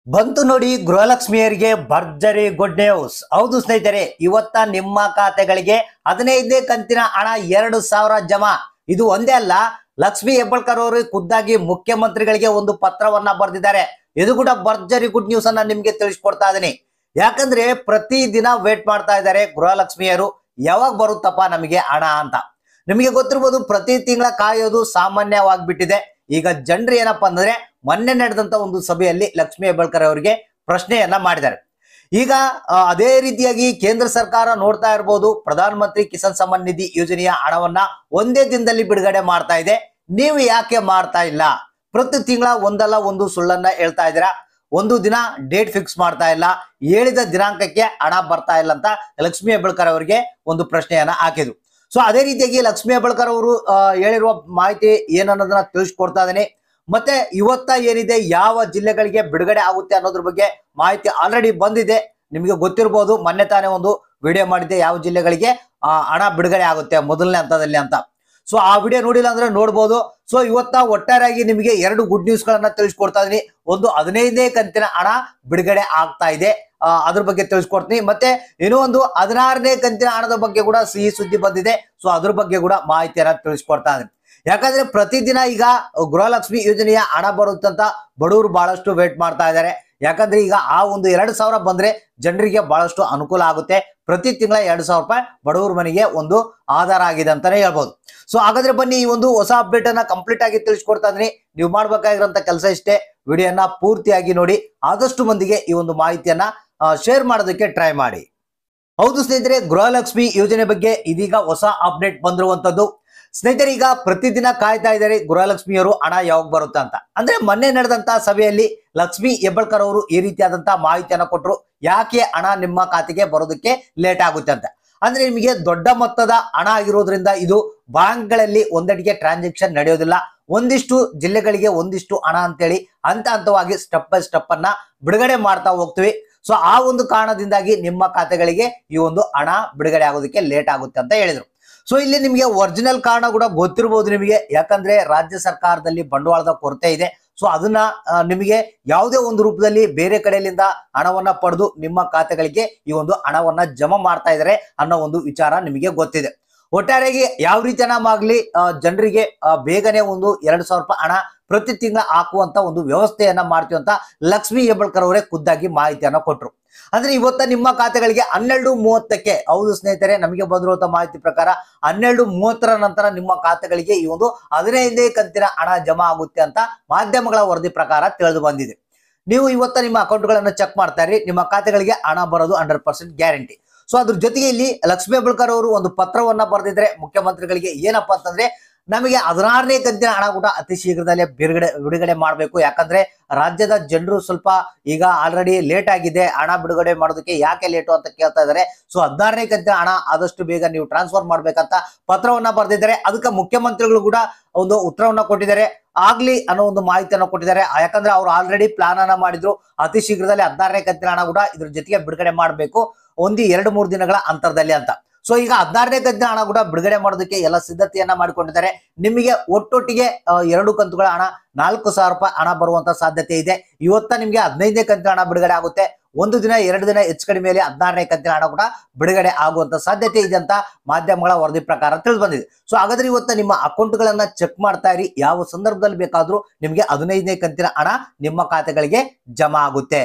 ಬಂತು ನೋಡಿ ಗೃಹಲಕ್ಷ್ಮಿಯರಿಗೆ ಭರ್ಜರಿ ಗುಡ್ ನ್ಯೂಸ್. ಹೌದು ಸ್ನೇಹಿತರೆ, ಇವತ್ತ ನಿಮ್ಮ ಖಾತೆಗಳಿಗೆ 15ನೇ ಕಂತಿನ ಹಣ 2,000 ಜಮಾ. ಇದು ಒಂದೇ ಅಲ್ಲ, ಲಕ್ಷ್ಮಿ ಹೆಬ್ಬಾಳ್ಕರ್ ಅವರು ಖುದ್ದಾಗಿ ಮುಖ್ಯಮಂತ್ರಿಗಳಿಗೆ ಒಂದು ಪತ್ರವನ್ನ ಬರೆದಿದ್ದಾರೆ. ಇದು ಕೂಡ ಭರ್ಜರಿ ಗುಡ್ ನ್ಯೂಸ್ ಅನ್ನ ನಿಮ್ಗೆ ತಿಳಿಸ್ಕೊಡ್ತಾ ಇದೀನಿ. ಯಾಕಂದ್ರೆ ಪ್ರತಿ ದಿನ ವೇಟ್ ಮಾಡ್ತಾ ಇದ್ದಾರೆ ಗೃಹಲಕ್ಷ್ಮಿಯರು, ಯಾವಾಗ ಬರುತ್ತಪ್ಪ ನಮಗೆ ಹಣ ಅಂತ. ನಿಮಗೆ ಗೊತ್ತಿರ್ಬೋದು, ಪ್ರತಿ ತಿಂಗಳ ಕಾಯೋದು ಸಾಮಾನ್ಯವಾಗ್ಬಿಟ್ಟಿದೆ. ಈಗ ಜನರು ಏನಪ್ಪಾ ಅಂದ್ರೆ, ಮೊನ್ನೆ ನಡೆದಂತ ಒಂದು ಸಭೆಯಲ್ಲಿ ಲಕ್ಷ್ಮಿ ಹೆಬ್ಬಾಳ್ಕರ್ ಅವರಿಗೆ ಪ್ರಶ್ನೆಯನ್ನ ಮಾಡಿದ್ದಾರೆ. ಈಗ ಅದೇ ರೀತಿಯಾಗಿ ಕೇಂದ್ರ ಸರ್ಕಾರ ನೋಡ್ತಾ ಇರಬಹುದು, ಪ್ರಧಾನ ಮಂತ್ರಿ ಕಿಸಾನ್ ಸಮ್ಮಾನ್ ನಿಧಿ ಯೋಜನೆಯ ಹಣವನ್ನ ಒಂದೇ ದಿನದಲ್ಲಿ ಬಿಡುಗಡೆ ಮಾಡ್ತಾ ಇದೆ. ನೀವು ಯಾಕೆ ಮಾಡ್ತಾ ಇಲ್ಲ? ಪ್ರತಿ ತಿಂಗಳ ಒಂದಲ್ಲ ಒಂದು ಸುಳ್ಳನ್ನ ಹೇಳ್ತಾ ಇದ್ದೀರಾ. ಒಂದು ದಿನ ಡೇಟ್ ಫಿಕ್ಸ್ ಮಾಡ್ತಾ ಇಲ್ಲ, ಹೇಳಿದ ದಿನಾಂಕಕ್ಕೆ ಹಣ ಬರ್ತಾ ಇಲ್ಲ ಅಂತ ಲಕ್ಷ್ಮಿ ಹೆಬ್ಬಾಳ್ಕರ್ ಅವರಿಗೆ ಒಂದು ಪ್ರಶ್ನೆಯನ್ನ ಹಾಕಿದ್ರು. ಸೊ ಅದೇ ರೀತಿಯಾಗಿ ಲಕ್ಷ್ಮಿ ಹೆಬ್ಬಾಳ್ಕರ್ ಅವರು ಹೇಳಿರುವ ಮಾಹಿತಿ ಏನನ್ನೋದನ್ನ ತಿಳಿಸ್ಕೊಡ್ತಾ ಇದ್ದೀನಿ. ಮತ್ತೆ ಇವತ್ತ ಏನಿದೆ, ಯಾವ ಜಿಲ್ಲೆಗಳಿಗೆ ಬಿಡುಗಡೆ ಆಗುತ್ತೆ ಅನ್ನೋದ್ರ ಬಗ್ಗೆ ಮಾಹಿತಿ ಆಲ್ರೆಡಿ ಬಂದಿದೆ. ನಿಮಗೆ ಗೊತ್ತಿರಬಹುದು, ಮೊನ್ನೆ ತಾನೇ ಒಂದು ವಿಡಿಯೋ ಮಾಡಿದ್ದೆ, ಯಾವ ಜಿಲ್ಲೆಗಳಿಗೆ ಹಣ ಬಿಡುಗಡೆ ಆಗುತ್ತೆ ಮೊದಲನೇ ಹಂತದಲ್ಲಿ ಅಂತ. ಸೊ ಆ ವಿಡಿಯೋ ನೋಡಿಲ್ಲ ಅಂದ್ರೆ ನೋಡ್ಬೋದು. ಸೊ ಇವತ್ತ ಒಟ್ಟಾರೆಯಾಗಿ ನಿಮಗೆ 2 ಗುಡ್ ನ್ಯೂಸ್ ಗಳನ್ನ ತಿಳಿಸ್ಕೊಡ್ತಾ ಇದೀನಿ. ಒಂದು 15ನೇ ಕಂತಿನ ಹಣ ಬಿಡುಗಡೆ ಆಗ್ತಾ ಇದೆ, ಅದ್ರ ಬಗ್ಗೆ ತಿಳಿಸ್ಕೊಡ್ತೀನಿ. ಮತ್ತೆ ಇನ್ನೂ ಒಂದು 16ನೇ ಕಂತಿನ ಹಣದ ಬಗ್ಗೆ ಕೂಡ ಸಿಹಿ ಸುದ್ದಿ ಬಂದಿದೆ. ಸೊ ಅದ್ರ ಬಗ್ಗೆ ಕೂಡ ಮಾಹಿತಿಯನ್ನ ತಿಳಿಸ್ಕೊಡ್ತಾ ಇದೀನಿ. ಯಾಕಂದ್ರೆ ಪ್ರತಿದಿನ ಈಗ ಗೃಹಲಕ್ಷ್ಮಿ ಯೋಜನೆಯ ಹಣ ಬರುತ್ತಂತ ಬಡವರು ಬಹಳಷ್ಟು ವೇಟ್ ಮಾಡ್ತಾ ಇದ್ದಾರೆ. ಯಾಕಂದ್ರೆ ಈಗ ಆ ಒಂದು 2,000 ಬಂದ್ರೆ ಜನರಿಗೆ ಬಹಳಷ್ಟು ಅನುಕೂಲ ಆಗುತ್ತೆ. ಪ್ರತಿ ತಿಂಗಳ 2,000 ರೂಪಾಯಿ ಬಡವರ ಮನೆಗೆ ಒಂದು ಆಧಾರ ಆಗಿದೆ ಅಂತಾನೆ ಹೇಳ್ಬೋದು. ಸೊ ಹಾಗಾದ್ರೆ ಬನ್ನಿ, ಈ ಒಂದು ಹೊಸ ಅಪ್ಡೇಟ್ ಅನ್ನ ಕಂಪ್ಲೀಟ್ ಆಗಿ ತಿಳಿಸ್ಕೊಡ್ತಾ ಇದೀನಿ. ನೀವು ಮಾಡ್ಬೇಕಾಗಿರೋಂತ ಕೆಲಸ ಇಷ್ಟೇ, ವಿಡಿಯೋನ ಪೂರ್ತಿಯಾಗಿ ನೋಡಿ, ಆದಷ್ಟು ಮಂದಿಗೆ ಈ ಒಂದು ಮಾಹಿತಿಯನ್ನ ಶೇರ್ ಮಾಡೋದಕ್ಕೆ ಟ್ರೈ ಮಾಡಿ. ಹೌದು ಸ್ನೇಹಿತರೆ, ಗೃಹಲಕ್ಷ್ಮಿ ಯೋಜನೆ ಬಗ್ಗೆ ಇದೀಗ ಹೊಸ ಅಪ್ಡೇಟ್ ಬಂದಿರುವಂತದ್ದು. ಸ್ನೇಹಿತರೆ, ಈಗ ಪ್ರತಿದಿನ ಕಾಯ್ತಾ ಇದ್ದಾರೆ ಗೃಹಲಕ್ಷ್ಮಿಯವರು ಹಣ ಯಾವಾಗ ಬರುತ್ತೆ ಅಂತ. ಅಂದ್ರೆ ಮೊನ್ನೆ ನಡೆದಂತ ಸಭೆಯಲ್ಲಿ ಲಕ್ಷ್ಮಿ ಹೆಬ್ಬಾಳ್ಕರ್ ಅವರು ಈ ರೀತಿಯಾದಂತಹ ಮಾಹಿತಿಯನ್ನ ಕೊಟ್ಟರು, ಯಾಕೆ ಹಣ ನಿಮ್ಮ ಖಾತೆಗೆ ಬರೋದಕ್ಕೆ ಲೇಟ್ ಆಗುತ್ತೆ ಅಂತ. ಅಂದ್ರೆ ನಿಮಗೆ ದೊಡ್ಡ ಮೊತ್ತದ ಹಣ ಆಗಿರೋದ್ರಿಂದ ಇದು ಬ್ಯಾಂಕ್ಗಳಲ್ಲಿ ಒಂದಡಿಗೆ ಟ್ರಾನ್ಸಾಕ್ಷನ್ ನಡೆಯೋದಿಲ್ಲ. ಒಂದಿಷ್ಟು ಜಿಲ್ಲೆಗಳಿಗೆ ಒಂದಿಷ್ಟು ಹಣ ಅಂತೇಳಿ ಹಂತ ಹಂತವಾಗಿ ಸ್ಟೆಪ್ ಬೈ ಸ್ಟೆಪ್ ಅನ್ನ ಬಿಡುಗಡೆ ಮಾಡ್ತಾ ಹೋಗ್ತೀವಿ. ಸೊ ಆ ಒಂದು ಕಾರಣದಿಂದಾಗಿ ನಿಮ್ಮ ಖಾತೆಗಳಿಗೆ ಈ ಒಂದು ಹಣ ಬಿಡುಗಡೆ ಆಗೋದಕ್ಕೆ ಲೇಟ್ ಆಗುತ್ತೆ ಅಂತ ಹೇಳಿದ್ರು. ಸೊ ಇಲ್ಲಿ ನಿಮಗೆ ಒರಿಜಿನಲ್ ಕಾರಣ ಕೂಡ ಗೊತ್ತಿರಬಹುದು ನಿಮಗೆ, ಯಾಕಂದ್ರೆ ರಾಜ್ಯ ಸರ್ಕಾರದಲ್ಲಿ ಬಂಡವಾಳದ ಕೊರತೆ ಇದೆ. ಸೊ ಅದನ್ನ ನಿಮಗೆ ಯಾವುದೇ ಒಂದು ರೂಪದಲ್ಲಿ ಬೇರೆ ಕಡೆಯಿಂದ ಹಣವನ್ನ ಪಡೆದು ನಿಮ್ಮ ಖಾತೆಗಳಿಗೆ ಈ ಒಂದು ಹಣವನ್ನ ಜಮಾ ಮಾಡ್ತಾ ಇದ್ದಾರೆ ಅನ್ನೋ ಒಂದು ವಿಚಾರ ನಿಮಗೆ ಗೊತ್ತಿದೆ. ಒಟ್ಟಾರೆಯಾಗಿ ಯಾವ ರೀತಿ ಹಣ ಆಗ್ಲಿ, ಜನರಿಗೆ ಬೇಗನೆ ಒಂದು 2,000 ರೂಪಾಯಿ ಹಣ ಪ್ರತಿ ತಿಂಗಳ ಹಾಕುವಂತ ಒಂದು ವ್ಯವಸ್ಥೆಯನ್ನ ಮಾಡ್ತೀವಿ ಅಂತ ಲಕ್ಷ್ಮಿ ಹೆಬ್ಬಾಳ್ಕರ್ ಅವರೇ ಖುದ್ದಾಗಿ ಮಾಹಿತಿಯನ್ನ ಕೊಟ್ಟರು. ಅಂದ್ರೆ ಇವತ್ತ ನಿಮ್ಮ ಖಾತೆಗಳಿಗೆ 12:30ಕ್ಕೆ, ಹೌದು ಸ್ನೇಹಿತರೆ, ನಮಗೆ ಬಂದಿರುವಂತ ಮಾಹಿತಿ ಪ್ರಕಾರ 12:30ರ ನಂತರ ನಿಮ್ಮ ಖಾತೆಗಳಿಗೆ ಈ ಒಂದು 15ನೇ ಕಂತಿನ ಹಣ ಜಮಾ ಆಗುತ್ತೆ ಅಂತ ಮಾಧ್ಯಮಗಳ ವರದಿ ಪ್ರಕಾರ ತಿಳಿದು ಬಂದಿದೆ. ನೀವು ಇವತ್ತ ನಿಮ್ಮ ಅಕೌಂಟ್ಗಳನ್ನ ಚೆಕ್ ಮಾಡ್ತಾ ಇರಿ, ನಿಮ್ಮ ಖಾತೆಗಳಿಗೆ ಹಣ ಬರೋದು 100% ಗ್ಯಾರಂಟಿ. ಸೊ ಅದ್ರ ಜೊತೆಗೆ ಇಲ್ಲಿ ಲಕ್ಷ್ಮಿ ಹೆಬ್ಬಾಳ್ಕರ್ ಅವರು ಒಂದು ಪತ್ರವನ್ನ ಬರೆದಿದ್ರೆ ಮುಖ್ಯಮಂತ್ರಿಗಳಿಗೆ, ಏನಪ್ಪಾ ಅಂತಂದ್ರೆ, ನಮಗೆ 16ನೇ ಕಂತಿನ ಹಣ ಕೂಡ ಅತಿ ಶೀಘ್ರದಲ್ಲೇ ಬಿಡುಗಡೆ ಮಾಡಬೇಕು. ಯಾಕಂದ್ರೆ ರಾಜ್ಯದ ಜನರು ಸ್ವಲ್ಪ ಈಗ ಆಲ್ರೆಡಿ ಲೇಟ್ ಆಗಿದೆ, ಹಣ ಬಿಡುಗಡೆ ಮಾಡೋದಕ್ಕೆ ಯಾಕೆ ಲೇಟು ಅಂತ ಕೇಳ್ತಾ ಇದ್ದಾರೆ. ಸೊ 16ನೇ ಕಂತಿನ ಹಣ ಆದಷ್ಟು ಬೇಗ ನೀವು ಟ್ರಾನ್ಸ್ಫರ್ ಮಾಡ್ಬೇಕಂತ ಪತ್ರವನ್ನ ಬರೆದಿದ್ದಾರೆ. ಅದಕ್ಕೆ ಮುಖ್ಯಮಂತ್ರಿಗಳು ಕೂಡ ಒಂದು ಉತ್ತರವನ್ನ ಕೊಟ್ಟಿದ್ದಾರೆ, ಆಗ್ಲಿ ಅನ್ನೋ ಒಂದು ಮಾಹಿತಿಯನ್ನು ಕೊಟ್ಟಿದ್ದಾರೆ. ಯಾಕಂದ್ರೆ ಅವ್ರು ಆಲ್ರೆಡಿ ಪ್ಲಾನ್ ಅನ್ನ ಮಾಡಿದ್ರು, ಅತಿ ಶೀಘ್ರದಲ್ಲಿ 16ನೇ ಕಂತಿನ ಹಣ ಕೂಡ ಇದ್ರ ಜೊತೆಗೆ ಬಿಡುಗಡೆ ಮಾಡಬೇಕು, ಒಂದು 2-3 ದಿನಗಳ ಅಂತರದಲ್ಲಿ ಅಂತ. ಸೊ ಈಗ 16ನೇ ಕಂತಿನ ಹಣ ಕೂಡ ಬಿಡುಗಡೆ ಮಾಡೋದಕ್ಕೆ ಎಲ್ಲ ಸಿದ್ಧತೆಯನ್ನ ಮಾಡಿಕೊಂಡಿದ್ದಾರೆ. ನಿಮಗೆ ಒಟ್ಟೊಟ್ಟಿಗೆ 2 ಕಂತುಗಳ ಹಣ 4,000 ರೂಪಾಯಿ ಹಣ ಬರುವಂತ ಸಾಧ್ಯತೆ ಇದೆ. ಇವತ್ತ ನಿಮ್ಗೆ 15ನೇ ಕಂತಿನ ಹಣ ಬಿಡುಗಡೆ ಆಗುತ್ತೆ. 1 ದಿನ 2 ದಿನ ಹೆಚ್ಚು ಕಡಿಮೆ ಮೇಲೆ 16ನೇ ಕಂತಿನ ಹಣ ಕೂಡ ಬಿಡುಗಡೆ ಆಗುವಂತ ಸಾಧ್ಯತೆ ಇದೆ ಅಂತ ಮಾಧ್ಯಮಗಳ ವರದಿ ಪ್ರಕಾರ ತಿಳಿದು ಬಂದಿದೆ. ಸೊ ಹಾಗಾದ್ರೆ ಇವತ್ತ ನಿಮ್ಮ ಅಕೌಂಟ್ ಗಳನ್ನ ಚೆಕ್ ಮಾಡ್ತಾ ಇರಿ, ಯಾವ ಸಂದರ್ಭದಲ್ಲಿ ಬೇಕಾದ್ರೂ ನಿಮ್ಗೆ 15ನೇ ಕಂತಿನ ಹಣ ನಿಮ್ಮ ಖಾತೆಗಳಿಗೆ ಜಮಾ ಆಗುತ್ತೆ.